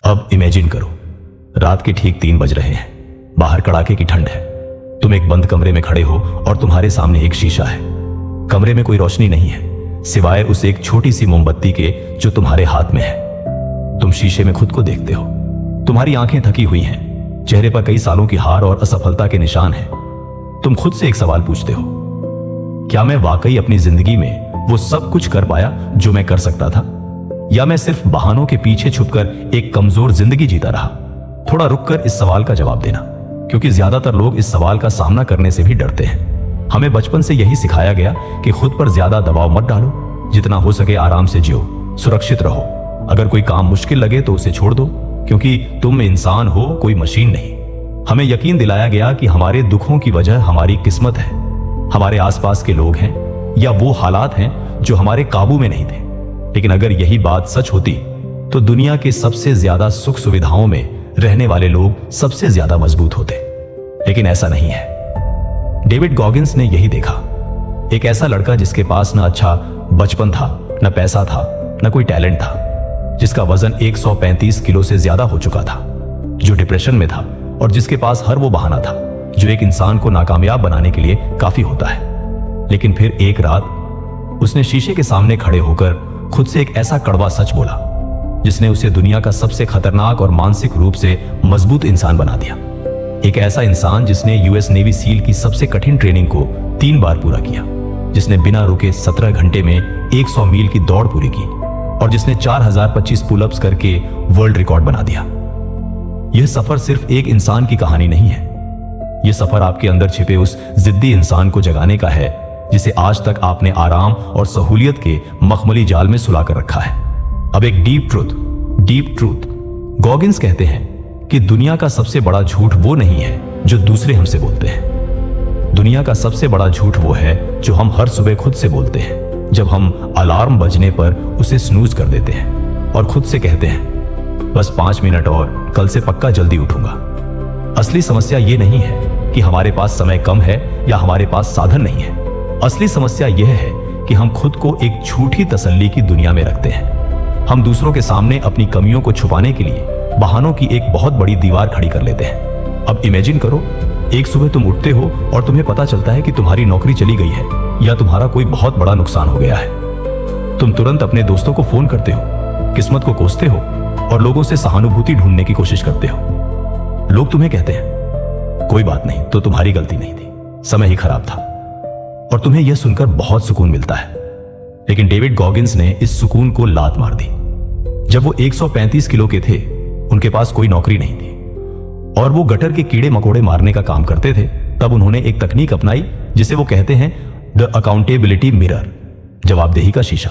अब इमेजिन करो, रात के ठीक 3 बज रहे हैं, बाहर कड़ाके की ठंड है। तुम एक बंद कमरे में खड़े हो और तुम्हारे सामने एक शीशा है। कमरे में कोई रोशनी नहीं है सिवाय उस एक छोटी सी मोमबत्ती के जो तुम्हारे हाथ में है। तुम शीशे में खुद को देखते हो। तुम्हारी आंखें थकी हुई हैं, चेहरे पर कई सालों की हार और असफलता के निशान हैं। तुम खुद से एक सवाल पूछते हो, क्या मैं वाकई अपनी जिंदगी में वो सब कुछ कर पाया जो मैं कर सकता था, या मैं सिर्फ बहानों के पीछे छुपकर एक कमजोर जिंदगी जीता रहा? थोड़ा रुककर इस सवाल का जवाब देना, क्योंकि ज्यादातर लोग इस सवाल का सामना करने से भी डरते हैं। हमें बचपन से यही सिखाया गया कि खुद पर ज्यादा दबाव मत डालो, जितना हो सके आराम से जियो, सुरक्षित रहो। अगर कोई काम मुश्किल लगे तो उसे छोड़ दो, क्योंकि तुम इंसान हो, कोई मशीन नहीं। हमें यकीन दिलाया गया कि हमारे दुखों की वजह हमारी किस्मत है, हमारे आसपास के लोग हैं, या वो हालात हैं जो हमारे काबू में नहीं थे। लेकिन अगर यही बात सच होती तो दुनिया के सबसे ज्यादा सुख सुविधाओं में रहने वाले लोग सबसे ज्यादा मजबूत होते। लेकिन ऐसा नहीं है। डेविड गॉगिंस ने यही देखा। एक ऐसा लड़का जिसके पास न अच्छा बचपन था, न पैसा था, न कोई टैलेंट था, जिसका वजन 135 किलो से ज्यादा हो चुका था, जो डिप्रेशन में था और जिसके पास हर वो बहाना था जो एक इंसान को नाकामयाब बनाने के लिए काफी होता है। लेकिन फिर एक रात उसने शीशे के सामने खड़े होकर खुद से एक ऐसा कड़वा सच बोला जिसने उसे दुनिया का सबसे खतरनाक और मानसिक रूप से मजबूत इंसान बना दिया। एक ऐसा इंसान जिसने यूएस नेवी सील की सबसे कठिन ट्रेनिंग को 3 बार पूरा किया, जिसने बिना रुके 17 घंटे में 100 मील की दौड़ पूरी की और जिसने 4025 पुलअप्स करके वर्ल्ड रिकॉर्ड बना दिया। यह सफर सिर्फ एक इंसान की कहानी नहीं है। यह सफर आपके अंदर छिपे उस जिद्दी इंसान को जगाने का है जिसे आज तक आपने आराम और सहूलियत के मखमली जाल में सुला कर रखा है। अब एक डीप ट्रूथ। गॉगिंस कहते हैं कि दुनिया का सबसे बड़ा झूठ वो नहीं है जो दूसरे हमसे बोलते हैं। दुनिया का सबसे बड़ा झूठ वो है जो हम हर सुबह खुद से बोलते हैं, जब हम अलार्म बजने पर उसे स्नूज कर देते हैं और खुद से कहते हैं, बस 5 मिनट और, कल से पक्का जल्दी उठूंगा। असली समस्या ये नहीं है कि हमारे पास समय कम है या हमारे पास साधन नहीं है। असली समस्या यह है कि हम खुद को एक झूठी तसल्ली की दुनिया में रखते हैं। हम दूसरों के सामने अपनी कमियों को छुपाने के लिए बहानों की एक बहुत बड़ी दीवार खड़ी कर लेते हैं। अब इमेजिन करो, एक सुबह तुम उठते हो और तुम्हें पता चलता है कि तुम्हारी नौकरी चली गई है या तुम्हारा कोई बहुत बड़ा नुकसान हो गया है। तुम तुरंत अपने दोस्तों को फोन करते हो, किस्मत को कोसते हो और लोगों से सहानुभूति ढूंढने की कोशिश करते हो। लोग तुम्हें कहते हैं, कोई बात नहीं, तो तुम्हारी गलती नहीं थी, समय ही खराब था, और तुम्हें यह सुनकर बहुत सुकून मिलता है। लेकिन डेविड गॉगिंस ने इस सुकून को लात मार दी। जब वो 135 किलो के थे, उनके पास कोई नौकरी नहीं थी और वो गटर के कीड़े मकोड़े मारने का काम करते थे, तब उन्होंने एक तकनीक अपनाई जिसे वो कहते हैं द अकाउंटेबिलिटी मिरर, जवाबदेही का शीशा।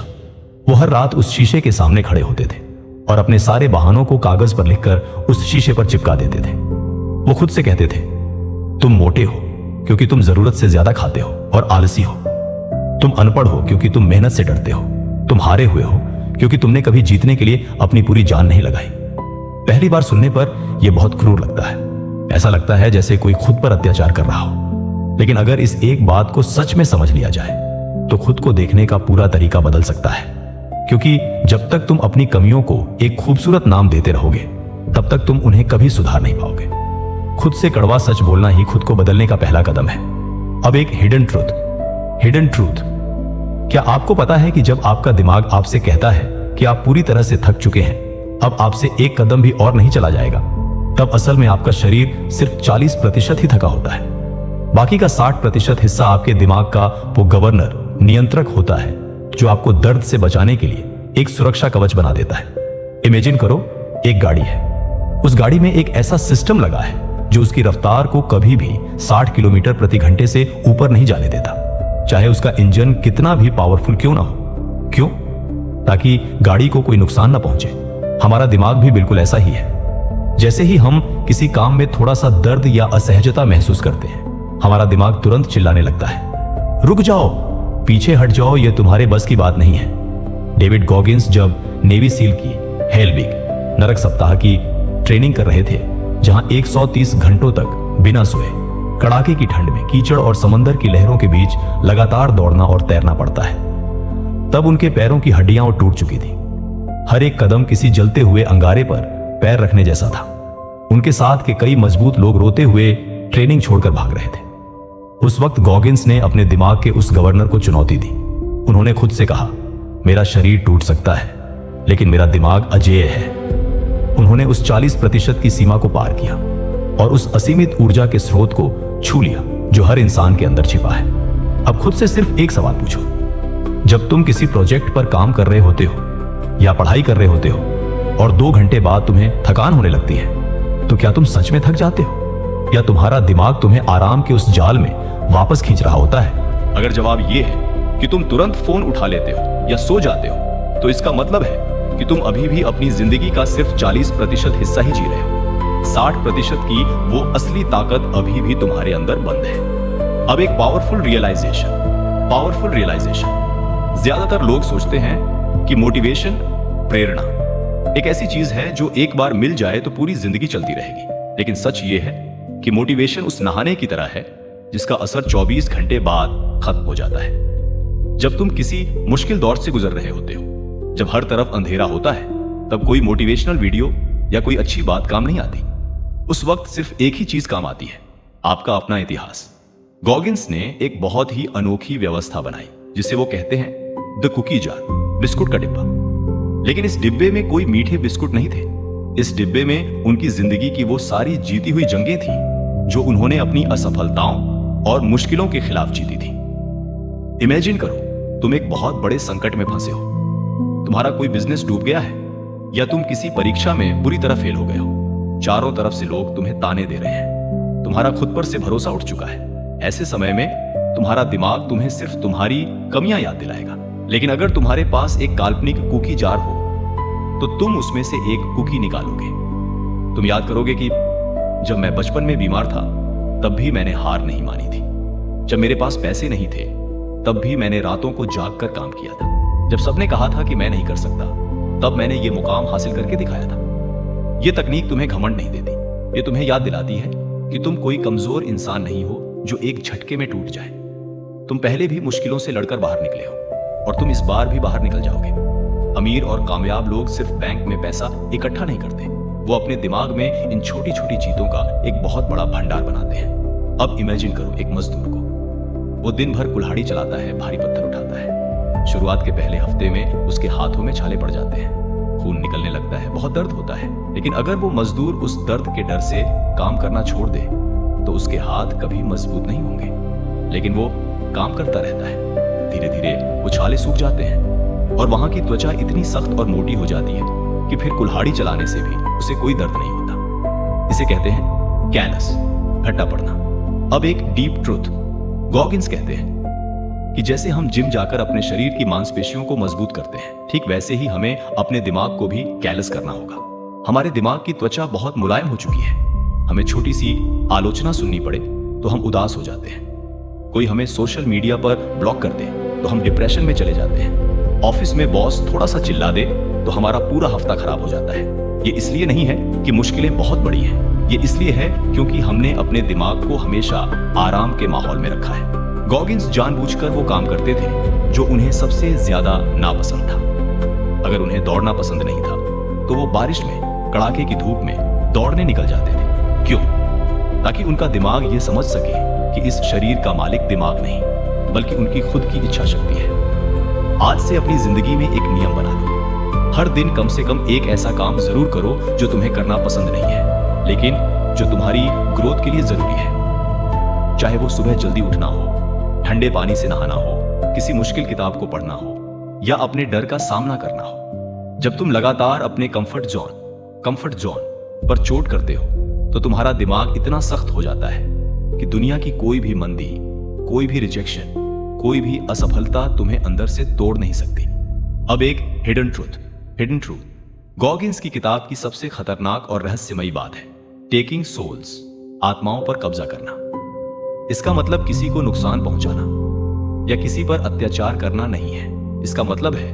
वो हर रात उस शीशे के सामने खड़े होते थे और अपने सारे बहानों को कागज पर लिखकर उस शीशे पर चिपका देते थे। वो खुद से कहते थे, तुम मोटे हो क्योंकि तुम जरूरत से ज्यादा खाते हो और आलसी हो। तुम अनपढ़ हो क्योंकि तुम मेहनत से डरते हो। तुम हारे हुए हो क्योंकि तुमने कभी जीतने के लिए अपनी पूरी जान नहीं लगाई। पहली बार सुनने पर यह बहुत क्रूर लगता है। ऐसा लगता है जैसे कोई खुद पर अत्याचार कर रहा हो। लेकिन अगर इस एक बात को सच में समझ लिया जाए तो खुद को देखने का पूरा तरीका बदल सकता है। क्योंकि जब तक तुम अपनी कमियों को एक खूबसूरत नाम देते रहोगे, तब तक तुम उन्हें कभी सुधार नहीं पाओगे। खुद से कड़वा सच बोलना ही खुद को बदलने का पहला कदम है। अब एक हिडन ट्रूथ। क्या आपको पता है कि जब आपका दिमाग आपसे कहता है कि आप पूरी तरह से थक चुके हैं, अब आपसे एक कदम भी और नहीं चला जाएगा, तब असल में आपका शरीर सिर्फ 40% ही थका होता है। बाकी का 60% हिस्सा आपके दिमाग का वो गवर्नर, नियंत्रक होता है जो आपको दर्द से बचाने के लिए एक सुरक्षा कवच बना देता है। इमेजिन करो, एक गाड़ी है। उस गाड़ी में एक ऐसा सिस्टम लगा है जो उसकी रफ्तार को कभी भी 60 किलोमीटर प्रति घंटे से ऊपर नहीं जाने देता, चाहे उसका इंजन कितना भी पावरफुल क्यों ना हो। क्यों? ताकि गाड़ी को कोई नुकसान ना पहुंचे। हमारा दिमाग भी बिल्कुल ऐसा ही है। जैसे ही हम किसी काम में थोड़ा सा दर्द या असहजता महसूस करते हैं, हमारा दिमाग तुरंत चिल्लाने लगता है, रुक जाओ, पीछे हट जाओ, यह तुम्हारे बस की बात नहीं है। डेविड गॉगिंस जब नेवी सील की हेल वीक, नरक सप्ताह की ट्रेनिंग कर रहे थे, जहां 130 घंटों तक बिना सोए कड़ाके की ठंड में कीचड़ और समंदर की लहरों के बीच लगातार दौड़ना और तैरना पड़ता है, तब उनके पैरों की हड्डियां टूट चुकी थी। हर एक कदम किसी जलते हुए अंगारे पर पैर रखने जैसा था। उनके साथ के कई मजबूत लोग रोते हुए ट्रेनिंग छोड़कर भाग रहे थे। उस वक्त गॉगिंस ने अपने दिमाग के उस गवर्नर को चुनौती दी। उन्होंने खुद से कहा, मेरा शरीर टूट सकता है लेकिन मेरा दिमाग अजेय है। उन्होंने उस 40% की सीमा को पार किया और उस असीमित ऊर्जा के स्रोत को छू लिया जो हर इंसान के अंदर छिपा है। अब खुद से सिर्फ एक सवाल पूछो, जब तुम किसी प्रोजेक्ट पर काम कर रहे होते हो या पढ़ाई कर रहे होते हो और 2 घंटे बाद तुम्हें थकान होने लगती है, तो क्या तुम सच में थक जाते हो या तुम्हारा दिमाग तुम्हें आराम के उस जाल में वापस खींच रहा होता है? अगर जवाब यह है कि तुम तुरंत फोन उठा लेते हो या सो जाते हो, तो इसका मतलब है कि तुम अभी भी अपनी जिंदगी का सिर्फ 40% हिस्सा ही जी रहे हो। 60% की वो असली ताकत अभी भी तुम्हारे अंदर बंद है। अब एक पावरफुल रियलाइजेशन। ज्यादातर लोग सोचते हैं कि मोटिवेशन, प्रेरणा एक ऐसी चीज है जो एक बार मिल जाए तो पूरी जिंदगी चलती रहेगी। लेकिन सच ये है कि मोटिवेशन उस नहाने की तरह है जिसका असर 24 घंटे बाद खत्म हो जाता है। जब तुम किसी मुश्किल दौर से गुजर रहे होते हो, जब हर तरफ अंधेरा होता है, तब कोई मोटिवेशनल वीडियो या कोई अच्छी बात काम नहीं आती। उस वक्त सिर्फ एक ही चीज काम आती है, आपका अपना इतिहास। गॉगिंस ने एक बहुत ही अनोखी व्यवस्था बनाई जिसे वो कहते हैं द कुकी जार, बिस्कुट का डिब्बा। लेकिन इस डिब्बे में कोई मीठे बिस्कुट नहीं थे। इस डिब्बे में उनकी जिंदगी की वो सारी जीती हुई जंगें थी जो उन्होंने अपनी असफलताओं और मुश्किलों के खिलाफ जीती थी। इमेजिन करो, तुम एक बहुत बड़े संकट में फंसे हो। तुम्हारा कोई बिजनेस डूब गया है या तुम किसी परीक्षा में बुरी तरह फेल हो गए हो। चारों तरफ से लोग तुम्हें ताने दे रहे हैं। तुम्हारा खुद पर से भरोसा उठ चुका है। ऐसे समय में तुम्हारा दिमाग तुम्हें सिर्फ तुम्हारी कमियां याद दिलाएगा। लेकिन अगर तुम्हारे पास एक काल्पनिक कुकी जार हो तो तुम उसमें से एक कुकी निकालोगे। तुम याद करोगे कि जब मैं बचपन में बीमार था तब भी मैंने हार नहीं मानी थी। जब मेरे पास पैसे नहीं थे तब भी मैंने रातों को जाग कर काम किया था। जब सबने कहा था कि मैं नहीं कर सकता, तब मैंने ये मुकाम हासिल करके दिखाया था। ये तकनीक तुम्हें घमंड नहीं देती, ये तुम्हें याद दिलाती है कि तुम कोई कमजोर इंसान नहीं हो जो एक झटके में टूट जाए। तुम पहले भी मुश्किलों से लड़कर बाहर निकले हो और तुम इस बार भी बाहर निकल जाओगे। अमीर और कामयाब लोग सिर्फ बैंक में पैसा इकट्ठा नहीं करते, वो अपने दिमाग में इन छोटी छोटी जीतों का एक बहुत बड़ा भंडार बनाते हैं। अब इमेजिन करो एक मजदूर को। वो दिन भर कुल्हाड़ी चलाता है, भारी पत्थर उठाता है। शुरुआत के पहले हफ्ते में उसके हाथों में छाले पड़ जाते हैं, खून निकलने लगता है, बहुत दर्द होता है। लेकिन अगर वो मजदूर उस दर्द के डर से काम करना छोड़ दे तो उसके हाथ कभी मजबूत नहीं होंगे। लेकिन वो काम करता रहता है। धीरे धीरे वो छाले सूख जाते हैं और वहां की त्वचा इतनी सख्त और मोटी हो जाती है कि फिर कुल्हाड़ी चलाने से भी उसे कोई दर्द नहीं होता। इसे कहते हैं कैलस, घट्टा पड़ना। अब एक डीप ट्रुथ, गॉगिंस कहते हैं कि जैसे हम जिम जाकर अपने शरीर की मांसपेशियों को मजबूत करते हैं, ठीक वैसे ही हमें अपने दिमाग को भी कैलस करना होगा। हमारे दिमाग की त्वचा बहुत मुलायम हो चुकी है। हमें छोटी सी आलोचना सुननी पड़े तो हम उदास हो जाते हैं। कोई हमें सोशल मीडिया पर ब्लॉक कर दे तो हम डिप्रेशन में चले जाते हैं। ऑफिस में बॉस थोड़ा सा चिल्ला दे तो हमारा पूरा हफ्ता खराब हो जाता है। ये इसलिए नहीं है कि मुश्किलें बहुत बड़ी हैं, ये इसलिए है क्योंकि हमने अपने दिमाग को हमेशा आराम के माहौल में रखा है। गॉगिंस जानबूझकर वो काम करते थे जो उन्हें सबसे ज्यादा नापसंद था। अगर उन्हें दौड़ना पसंद नहीं था तो वो बारिश में, कड़ाके की धूप में दौड़ने निकल जाते थे। क्यों? ताकि उनका दिमाग ये समझ सके कि इस शरीर का मालिक दिमाग नहीं बल्कि उनकी खुद की इच्छा शक्ति है। आज से अपनी जिंदगी में एक नियम बना लो। हर दिन कम से कम एक ऐसा काम जरूर करो जो तुम्हें करना पसंद नहीं है लेकिन जो तुम्हारी ग्रोथ के लिए जरूरी है। चाहे वो सुबह जल्दी उठना हो, ठंडे पानी से नहाना हो, किसी मुश्किल किताब को पढ़ना हो या अपने डर का सामना करना हो। जब तुम लगातार अपने कंफर्ट जोन पर चोट करते हो तो तुम्हारा दिमाग इतना सख्त हो जाता है कि दुनिया की कोई भी मंदी, कोई भी रिजेक्शन, कोई भी असफलता तुम्हें अंदर से तोड़ नहीं सकती। अब एक हिडन ट्रूथ। गॉगिंस की किताब की सबसे खतरनाक और रहस्यमयी बात है टेकिंग सोल्स, आत्माओं पर कब्जा करना। इसका मतलब किसी को नुकसान पहुंचाना या किसी पर अत्याचार करना नहीं है। इसका मतलब है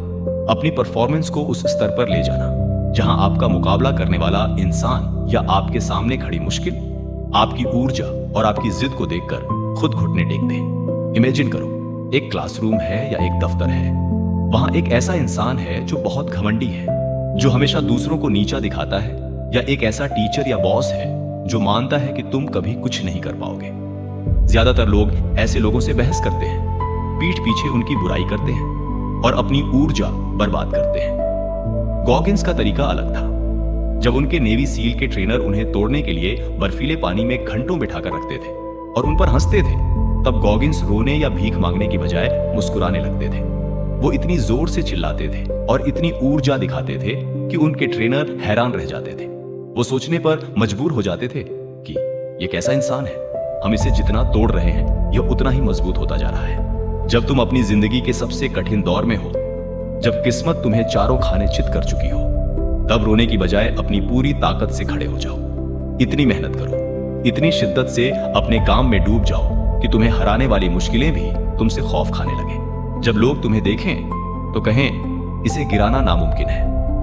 अपनी परफॉर्मेंस को उस स्तर पर ले जाना जहां आपका मुकाबला करने वाला इंसान या आपके सामने खड़ी मुश्किल आपकी ऊर्जा और आपकी जिद को देखकर खुद घुटने टेक दे। इमेजिन करो, एक क्लासरूम है या एक दफ्तर है। वहां एक ऐसा इंसान है जो बहुत घमंडी है, जो हमेशा दूसरों को नीचा दिखाता है या एक ऐसा टीचर या बॉस है जो मानता है कि तुम कभी कुछ नहीं कर पाओगे। ज्यादातर लोग ऐसे लोगों से बहस करते हैं, पीठ पीछे उनकी बुराई करते हैं और अपनी ऊर्जा बर्बाद करते हैं। गॉगिंस का तरीका अलग था। जब उनके नेवी सील के ट्रेनर उन्हें तोड़ने के लिए बर्फीले पानी में घंटों बिठाकर रखते थे और उन पर हंसते थे, तब गॉगिंस रोने या भीख मांगने की बजाय मुस्कुराने लगते थे। वो इतनी जोर से चिल्लाते थे और इतनी ऊर्जा दिखाते थे कि उनके ट्रेनर हैरान रह जाते थे। वो सोचने पर मजबूर हो जाते थे कि ये कैसा इंसान है, हम इसे जितना तोड़ रहे हैं यह उतना ही मजबूत होता जा रहा है। जब तुम अपनी जिंदगी के सबसे कठिन दौर में हो, जब किस्मत तुम्हें चारों खाने चित कर चुकी हो, तब रोने की बजाय अपनी पूरी ताकत से खड़े हो जाओ। इतनी मेहनत करो, इतनी शिद्दत से अपने काम में डूब जाओ कि तुम्हें हराने वाली मुश्किलें भी तुमसे खौफ खाने लगे। जब लोग तुम्हें देखें तो कहें इसे गिराना नामुमकिन है,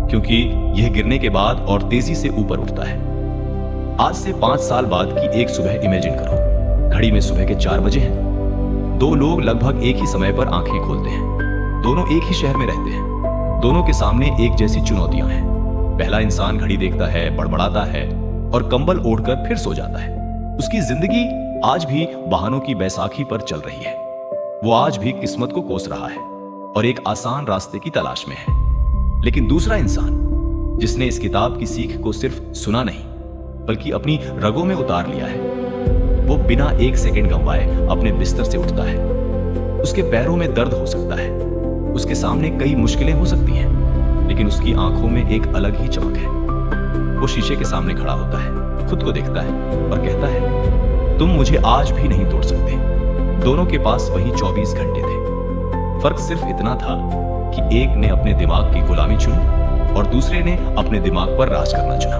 क्योंकि यह गिरने के बाद और तेजी से ऊपर उठता है। आज से 5 साल बाद की एक सुबह इमेजिन करो। घड़ी में सुबह के 4 बजे हैं। 2 लोग लगभग एक ही समय पर आंखें खोलते हैं। दोनों एक ही शहर में रहते हैं। दोनों के सामने एक जैसी चुनौतियां हैं। पहला इंसान घड़ी देखता है, बड़बड़ाता है और कंबल ओढ़कर फिर सो जाता है। उसकी जिंदगी आज भी वाहनों की बैसाखी पर चल रही है। वो आज भी किस्मत को कोस रहा है और एक आसान रास्ते की तलाश में है। लेकिन दूसरा इंसान, जिसने इस किताब की सीख को सिर्फ सुना नहीं बल्कि अपनी रगों में उतार लिया है, वो बिना 1 सेकंड गंवाए अपने बिस्तर से उठता है। उसके पैरों में दर्द हो सकता है, उसके सामने कई मुश्किलें हो सकती हैं, लेकिन उसकी आंखों में एक अलग ही चमक है। वो शीशे के सामने खड़ा होता है, खुद को देखता है और कहता है, तुम मुझे आज भी नहीं तोड़ सकते। दोनों के पास वही 24 घंटे थे। फर्क सिर्फ इतना था कि एक ने अपने दिमाग की गुलामी चुनी और दूसरे ने अपने दिमाग पर राज करना चुना।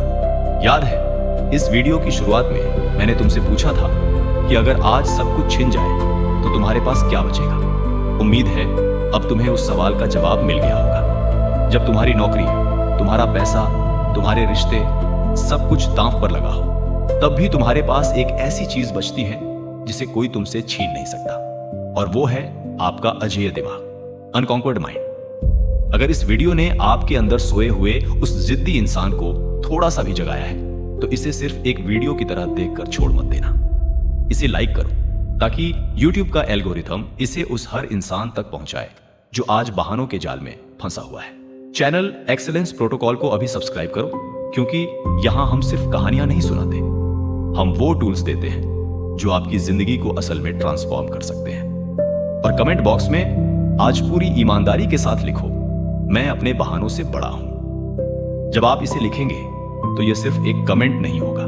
याद है, इस वीडियो की शुरुआत में मैंने तुमसे पूछा था कि अगर आज सब कुछ छिन जाए तो तुम्हारे पास क्या बचेगा। उम्मीद है अब तुम्हें उस सवाल का जवाब मिल गया होगा। जब तुम्हारी नौकरी, तुम्हारा पैसा, तुम्हारे रिश्ते, सब कुछ दांव पर लगा हो, तब भी तुम्हारे पास एक ऐसी चीज बचती है जिसे कोई तुमसे छीन नहीं सकता, और वो है आपका अजेय दिमाग, अनकॉन्क्वर्ड माइंड। अगर इस वीडियो ने आपके अंदर सोए हुए उस जिद्दी इंसान को थोड़ा सा भी जगाया है, तो इसे सिर्फ एक वीडियो की तरह देखकर छोड़ मत देना। इसे लाइक करो ताकि YouTube का एल्गोरिथम इसे उस हर इंसान तक पहुंचाए जो आज बहानों के जाल में फंसा हुआ है। चैनल एक्सीलेंस प्रोटोकॉल को अभी सब्सक्राइब करो, क्योंकि यहां हम सिर्फ कहानियां नहीं सुनाते, हम वो टूल्स देते हैं जो आपकी जिंदगी को असल में ट्रांसफॉर्म कर सकते हैं। और कमेंट बॉक्स में आज पूरी ईमानदारी के साथ लिखो, मैं अपने बहानों से बड़ा हूं। जब आप इसे लिखेंगे तो यह सिर्फ एक कमेंट नहीं होगा,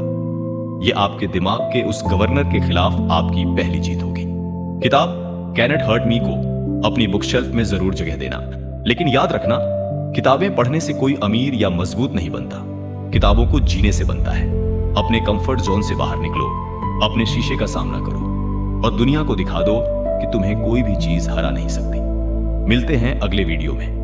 यह आपके दिमाग के उस गवर्नर के खिलाफ आपकी पहली जीत होगी। किताब कैन इट हर्ट मी को अपनी बुक शेल्फ में जरूर जगह देना, लेकिन याद रखना, किताबें पढ़ने से कोई अमीर या मजबूत नहीं बनता। किताबों को जीने से बनता है। अपने कंफर्ट जोन से बाहर निकलो, अपने शीशे का सामना करो और दुनिया को दिखा दो कि तुम्हें कोई भी चीज हरा नहीं सकती। मिलते हैं अगले वीडियो में।